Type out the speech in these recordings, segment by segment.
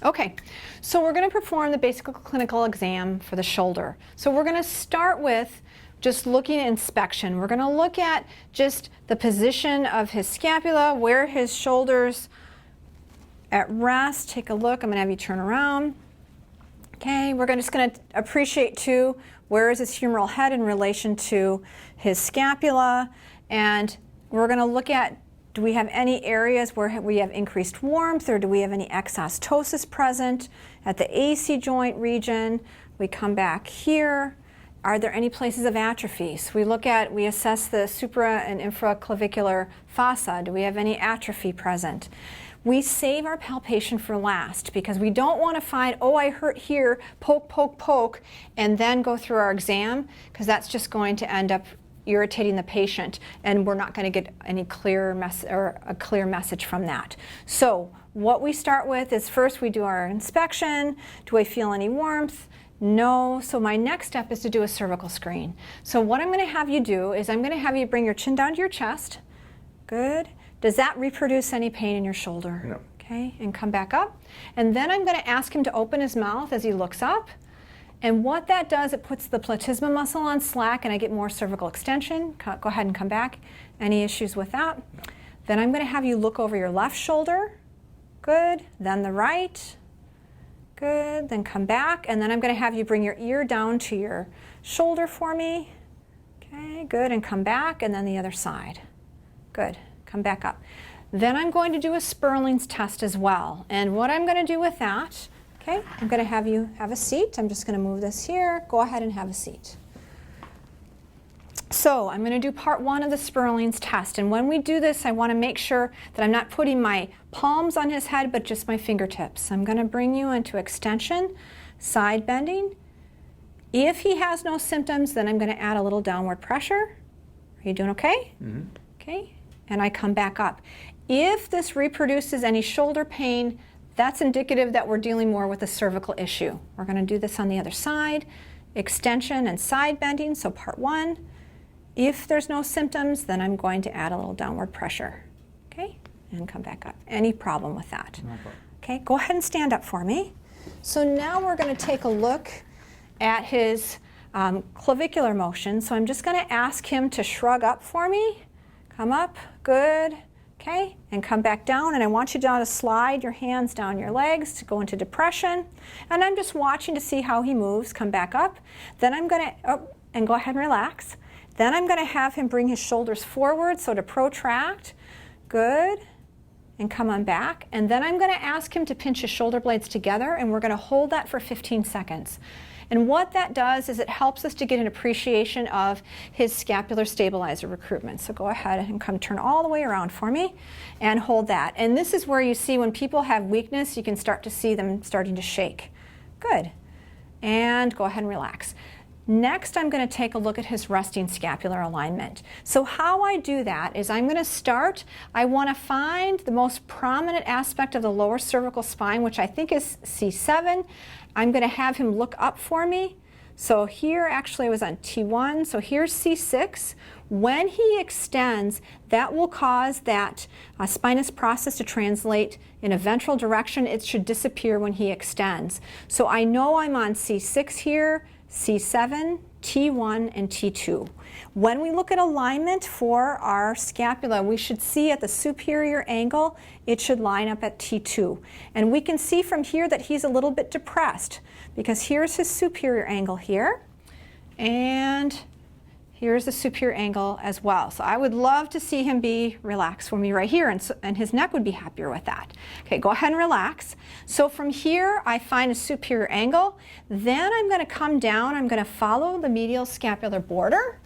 Okay, so we're going to perform the basic clinical exam for the shoulder. So we're going to start with just looking at inspection. We're going to look at just the position of his scapula, where his shoulders at rest. Take a look. I'm going to have you turn around. Okay, we're just going to appreciate too, where is his humeral head in relation to his scapula, and we're going to look at, do we have any areas where we have increased warmth, or do we have any exostosis present at the AC joint region? We come back here. Are there any places of atrophy? So we assess the supra and infraclavicular fossa. Do we have any atrophy present? We save our palpation for last because we don't want to find, oh, I hurt here, poke, poke, poke, and then go through our exam, because that's just going to end up irritating the patient, and we're not going to get any clear message from that. So what we start with is, first we do our inspection. Do I feel any warmth? No. So my next step is to do a cervical screen. So what I'm going to have you do is I'm going to have you bring your chin down to your chest. Good. Does that reproduce any pain in your shoulder? No. Okay, and come back up. And then I'm going to ask him to open his mouth as he looks up. And what that does, it puts the platysma muscle on slack, and I get more cervical extension. Go ahead and come back. Any issues with that? No. Then I'm going to have you look over your left shoulder. Good. Then the right. Good. Then come back. And then I'm going to have you bring your ear down to your shoulder for me. Okay, good. And come back. And then the other side. Good. Come back up. Then I'm going to do a Sperling's test as well. And what I'm going to do with that, okay, I'm going to have you have a seat. I'm just going to move this here. Go ahead and have a seat. So I'm going to do part one of the Sperling's test. And when we do this, I want to make sure that I'm not putting my palms on his head, but just my fingertips. I'm going to bring you into extension, side bending. If he has no symptoms, then I'm going to add a little downward pressure. Are you doing okay? Mm-hmm. Okay. And I come back up. If this reproduces any shoulder pain, that's indicative that we're dealing more with a cervical issue. We're going to do this on the other side, extension and side bending, so part one. If there's no symptoms, then I'm going to add a little downward pressure, okay? And come back up. Any problem with that? No problem. Okay, go ahead and stand up for me. So now we're going to take a look at his clavicular motion. So I'm just going to ask him to shrug up for me. Come up, good, okay, and come back down. And I want you to slide your hands down your legs to go into depression. And I'm just watching to see how he moves. Come back up. Then I'm going to, and go ahead and relax. Then I'm going to have him bring his shoulders forward, so to protract. Good, and come on back. And then I'm going to ask him to pinch his shoulder blades together, and we're going to hold that for 15 seconds. And what that does is it helps us to get an appreciation of his scapular stabilizer recruitment. So go ahead and come turn all the way around for me and hold that. And this is where you see when people have weakness, you can start to see them starting to shake. Good. And go ahead and relax. Next, I'm going to take a look at his resting scapular alignment. So how I do that is I'm going to start, I want to find the most prominent aspect of the lower cervical spine, which I think is C7. I'm going to have him look up for me. So here, actually, I was on T1. So here's C6. When he extends, that will cause that spinous process to translate in a ventral direction. It should disappear when he extends. So I know I'm on C6 here, C7, T1, and T2. When we look at alignment for our scapula, we should see at the superior angle, it should line up at T2. And we can see from here that he's a little bit depressed because here's his superior angle here, and here's the superior angle as well. So I would love to see him be relaxed for me right here, and his neck would be happier with that. Okay, go ahead and relax. So from here, I find a superior angle. Then I'm going to come down. I'm going to follow the medial scapular border,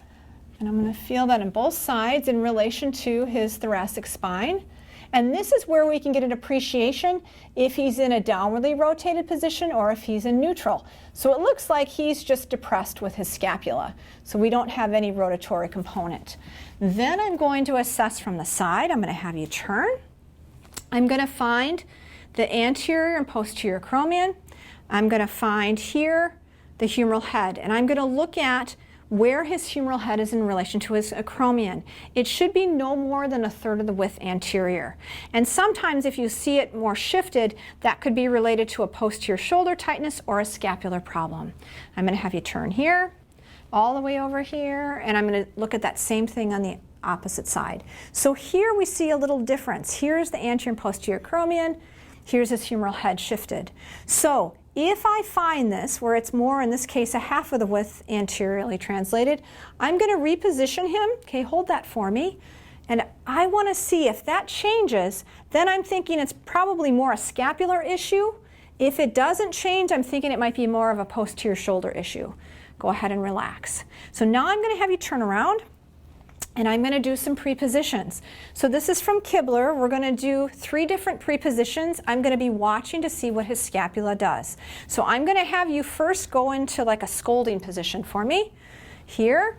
and I'm going to feel that on both sides in relation to his thoracic spine. And this is where we can get an appreciation if he's in a downwardly rotated position or if he's in neutral. So it looks like he's just depressed with his scapula. So we don't have any rotatory component. Then I'm going to assess from the side. I'm going to have you turn. I'm going to find the anterior and posterior acromion. I'm going to find here the humeral head. And I'm going to look at where his humeral head is in relation to his acromion. It should be no more than 1/3 of the width anterior. And sometimes if you see it more shifted, that could be related to a posterior shoulder tightness or a scapular problem. I'm going to have you turn here, all the way over here, and I'm going to look at that same thing on the opposite side. So here we see a little difference. Here's the anterior and posterior acromion. Here's his humeral head shifted. So if I find this, where it's more, in this case, 1/2 of the width anteriorly translated, I'm going to reposition him. Okay, hold that for me. And I want to see if that changes, then I'm thinking it's probably more a scapular issue. If it doesn't change, I'm thinking it might be more of a posterior shoulder issue. Go ahead and relax. So now I'm going to have you turn around, and I'm going to do some prepositions. So this is from Kibler. We're going to do 3 different prepositions. I'm going to be watching to see what his scapula does. So I'm going to have you first go into like a scolding position for me here.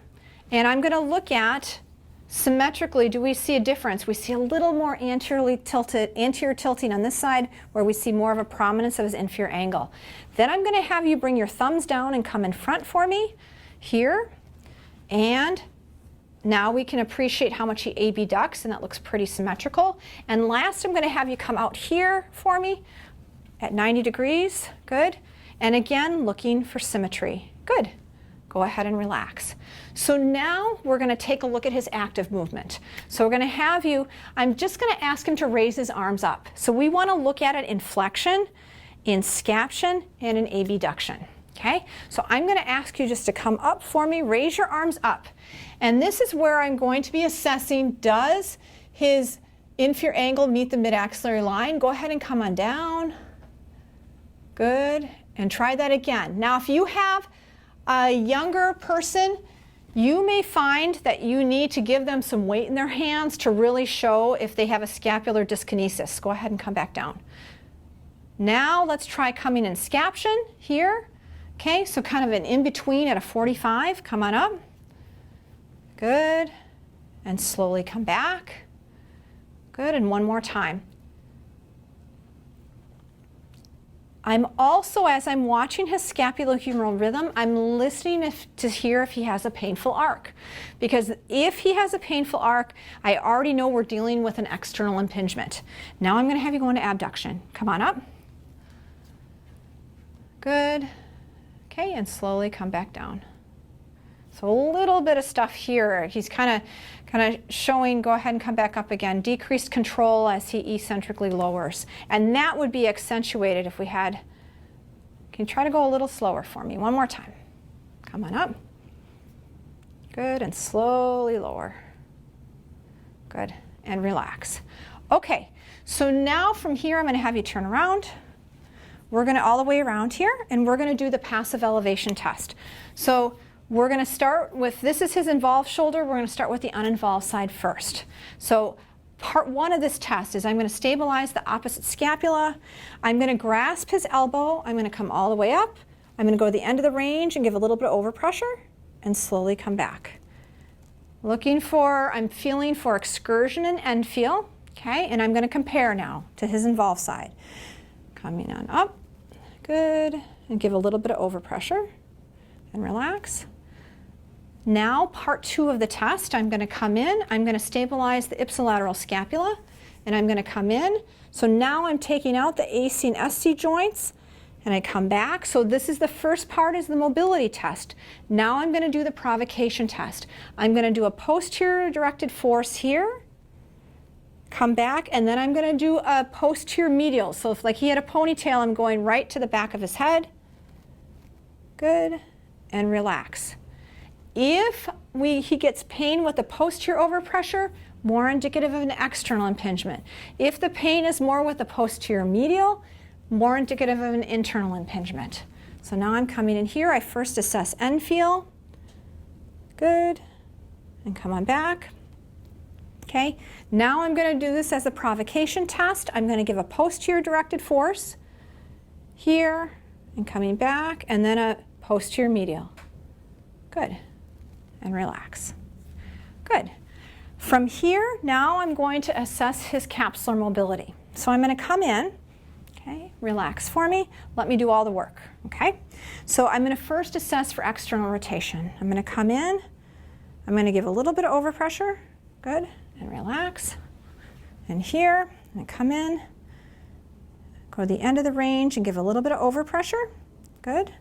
And I'm going to look at symmetrically, do we see a difference? We see a little more anterior tilting on this side, where we see more of a prominence of his inferior angle. Then I'm going to have you bring your thumbs down and come in front for me here. And now we can appreciate how much he abducts, and that looks pretty symmetrical. And last, I'm going to have you come out here for me at 90 degrees. Good. And again, looking for symmetry. Good. Go ahead and relax. So now we're going to take a look at his active movement. So we're going to have you, I'm just going to ask him to raise his arms up. So we want to look at it in flexion, in scaption, and in abduction. Okay, so I'm going to ask you just to come up for me, raise your arms up. And this is where I'm going to be assessing, does his inferior angle meet the mid-axillary line? Go ahead and come on down. Good, and try that again. Now if you have a younger person, you may find that you need to give them some weight in their hands to really show if they have a scapular dyskinesis. Go ahead and come back down. Now let's try coming in scaption here. Okay, so kind of an in-between at a 45. Come on up. Good. And slowly come back. Good, and one more time. I'm also, as I'm watching his scapulohumeral rhythm, I'm listening to hear if he has a painful arc. Because if he has a painful arc, I already know we're dealing with an external impingement. Now I'm going to have you go into abduction. Come on up. Good. Okay, and slowly come back down. So a little bit of stuff here. He's kind of showing, go ahead and come back up again, decreased control as he eccentrically lowers. And that would be accentuated if we had, can you try to go a little slower for me? One more time. Come on up. Good, and slowly lower. Good, and relax. Okay, so now from here I'm going to have you turn around. We're going to all the way around here, and we're going to do the passive elevation test. So we're going to start with, this is his involved shoulder, we're going to start with the uninvolved side first. So part 1 of this test is I'm going to stabilize the opposite scapula, I'm going to grasp his elbow, I'm going to come all the way up, I'm going to go to the end of the range and give a little bit of overpressure, and slowly come back. Looking for, I'm feeling for excursion and end feel, okay, and I'm going to compare now to his involved side. Coming on up, good, and give a little bit of overpressure and relax. Now part 2 of the test, I'm going to come in, I'm going to stabilize the ipsilateral scapula, and I'm going to come in. So now I'm taking out the AC and SC joints, and I come back. So this is the first part, is the mobility test. Now I'm going to do the provocation test. I'm going to do a posterior directed force here, come back, and then I'm going to do a posterior medial. So if like he had a ponytail, I'm going right to the back of his head. Good, and relax. If he gets pain with the posterior overpressure, more indicative of an external impingement. If the pain is more with the posterior medial, more indicative of an internal impingement. So now I'm coming in here. I first assess end feel. Good, and come on back. Okay, now I'm going to do this as a provocation test. I'm going to give a posterior directed force here and coming back, and then a posterior medial. Good, and relax. Good. From here, now I'm going to assess his capsular mobility. So I'm going to come in, Okay, relax for me. Let me do all the work, okay? So I'm going to first assess for external rotation. I'm going to come in. I'm going to give a little bit of overpressure. Good, and relax. And here, I'm going to come in, go to the end of the range and give a little bit of overpressure. Good.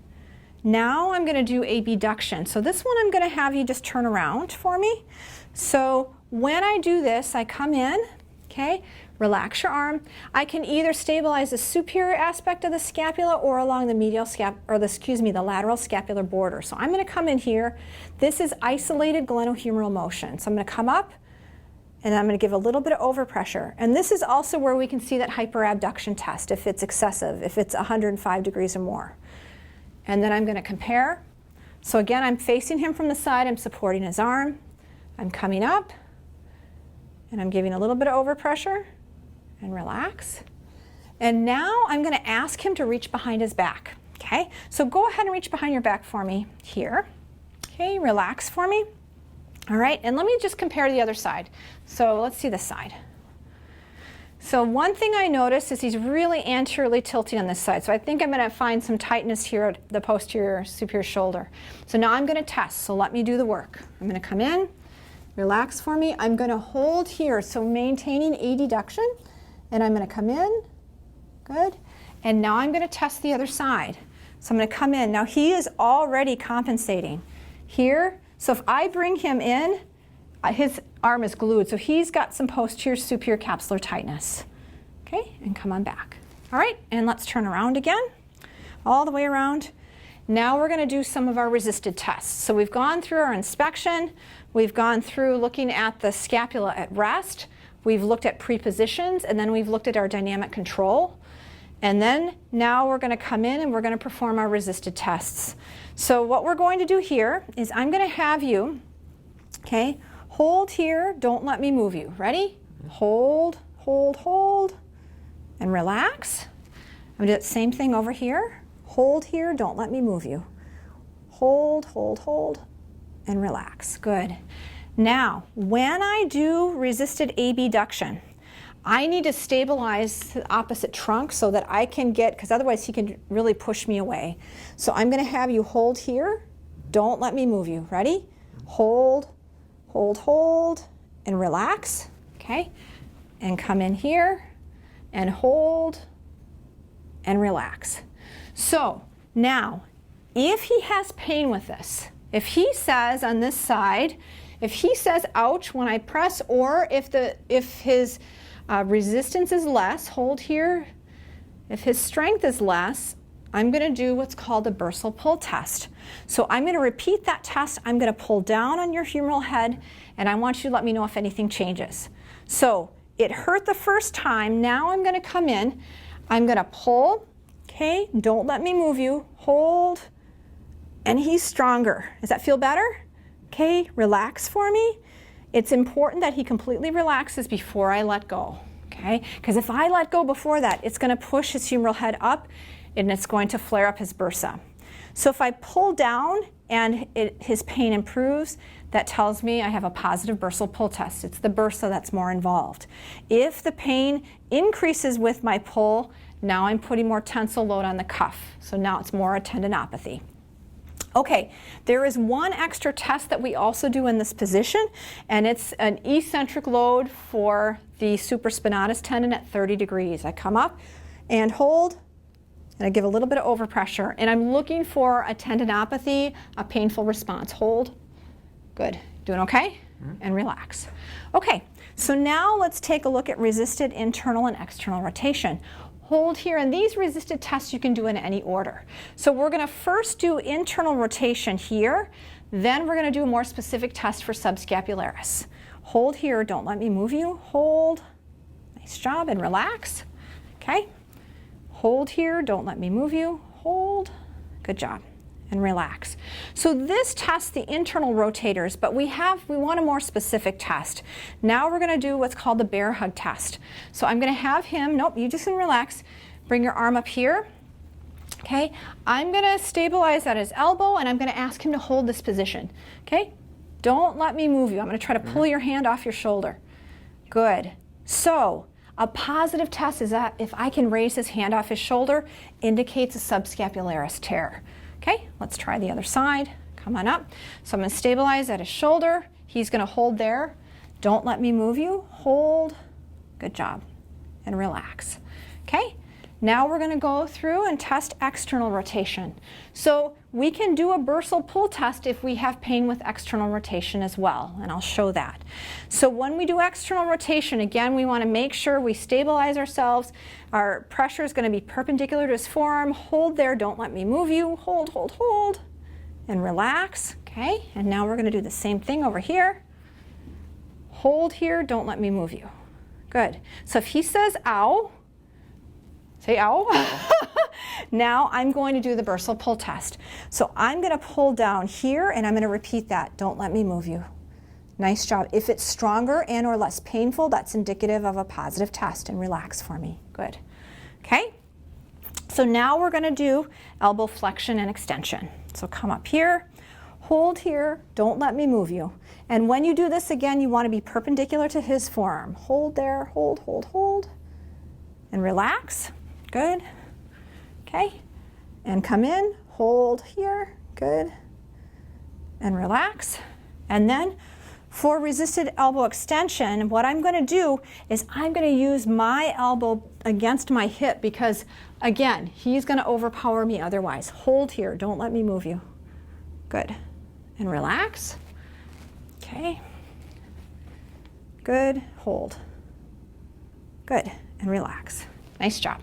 Now I'm going to do abduction. So this one I'm going to have you just turn around for me. So when I do this, I come in, okay, relax your arm. I can either stabilize the superior aspect of the scapula or along the medial the lateral scapular border. So I'm going to come in here. This is isolated glenohumeral motion. So I'm going to come up and I'm going to give a little bit of overpressure. And this is also where we can see that hyperabduction test if it's excessive, if it's 105 degrees or more. And then I'm going to compare. So again, I'm facing him from the side. I'm supporting his arm. I'm coming up and I'm giving a little bit of overpressure and relax. And now I'm going to ask him to reach behind his back. Okay, so go ahead and reach behind your back for me here. Okay, relax for me. All right, and let me just compare to the other side. So let's see this side. So one thing I notice is he's really anteriorly tilting on this side. So I think I'm going to find some tightness here at the posterior superior shoulder. So now I'm going to test. So let me do the work. I'm going to come in, relax for me. I'm going to hold here, so maintaining adduction. And I'm going to come in. Good. And now I'm going to test the other side. So I'm going to come in. Now he is already compensating here. So if I bring him in, his arm is glued, so he's got some posterior superior capsular tightness. Okay, and come on back. All right, and let's turn around again, all the way around. Now we're going to do some of our resisted tests. So we've gone through our inspection. We've gone through looking at the scapula at rest. We've looked at prepositions, and then we've looked at our dynamic control. And then now we're going to come in and we're going to perform our resisted tests. So what we're going to do here is I'm going to have you, okay, hold here, don't let me move you. Ready? Hold, hold, hold, and relax. I'm going to do the same thing over here. Hold here, don't let me move you. Hold, hold, hold, and relax. Good. Now, when I do resisted abduction, I need to stabilize the opposite trunk so that I can get, because otherwise he can really push me away. So I'm going to have you hold here. Don't let me move you. Ready? Hold, hold, hold, and relax. Okay? And come in here and hold and relax. So now, if he has pain with this, if he says on this side, if he says ouch when I press, or if his resistance is less, hold here. If his strength is less, I'm going to do what's called a bursal pull test. So I'm going to repeat that test. I'm going to pull down on your humeral head, and I want you to let me know if anything changes. So it hurt the first time. Now I'm going to come in. I'm going to pull. Okay, don't let me move you. Hold, and he's stronger. Does that feel better? Okay, relax for me. It's important that he completely relaxes before I let go, okay? Because if I let go before that, it's going to push his humeral head up and it's going to flare up his bursa. So if I pull down and his pain improves, that tells me I have a positive bursal pull test. It's the bursa that's more involved. If the pain increases with my pull, now I'm putting more tensile load on the cuff. So now it's more a tendinopathy. Okay, there is one extra test that we also do in this position, and it's an eccentric load for the supraspinatus tendon at 30 degrees. I come up and hold, and I give a little bit of overpressure, and I'm looking for a tendinopathy, a painful response. Hold. Good. Doing okay? And relax. Okay, so now let's take a look at resisted internal and external rotation. Hold here, and these resisted tests you can do in any order. So we're going to first do internal rotation here, then we're going to do a more specific test for subscapularis. Hold here, don't let me move you. Hold, nice job, and relax. Okay, hold here, don't let me move you. Hold, good job, and relax. So this tests the internal rotators, but we want a more specific test. Now we're going to do what's called the bear hug test. So I'm going to have him, nope, you just can relax, bring your arm up here. Okay, I'm going to stabilize at his elbow, and I'm going to ask him to hold this position. Okay, don't let me move you. I'm going to try to pull your hand off your shoulder. Good. So A positive test is that if I can raise his hand off his shoulder, indicates a subscapularis tear. Okay, let's try the other side. Come on up. So I'm going to stabilize at his shoulder. He's going to hold there. Don't let me move you. Hold. Good job. And relax. Okay, now we're going to go through and test external rotation. So we can do a bursal pull test if we have pain with external rotation as well, and I'll show that. So when we do external rotation, again, we want to make sure we stabilize ourselves. Our pressure is going to be perpendicular to his forearm. Hold there, don't let me move you. Hold, hold, hold, and relax. Okay, and now we're going to do the same thing over here. Hold here, don't let me move you. Good. So if he says ow, say ow. Now I'm going to do the bursal pull test. So I'm going to pull down here and I'm going to repeat that. Don't let me move you. Nice job. If it's stronger and or less painful, that's indicative of a positive test, and relax for me. Good. Okay. So now we're going to do elbow flexion and extension. So come up here, hold here, don't let me move you. And when you do this again, you want to be perpendicular to his forearm. Hold there, hold, hold, hold, and relax. Good. Okay, and come in, hold here, good, and relax. And then for resisted elbow extension, what I'm going to do is I'm going to use my elbow against my hip because, again, he's going to overpower me otherwise. Hold here, don't let me move you. Good, and relax. Okay, good, hold. Good, and relax. Nice job.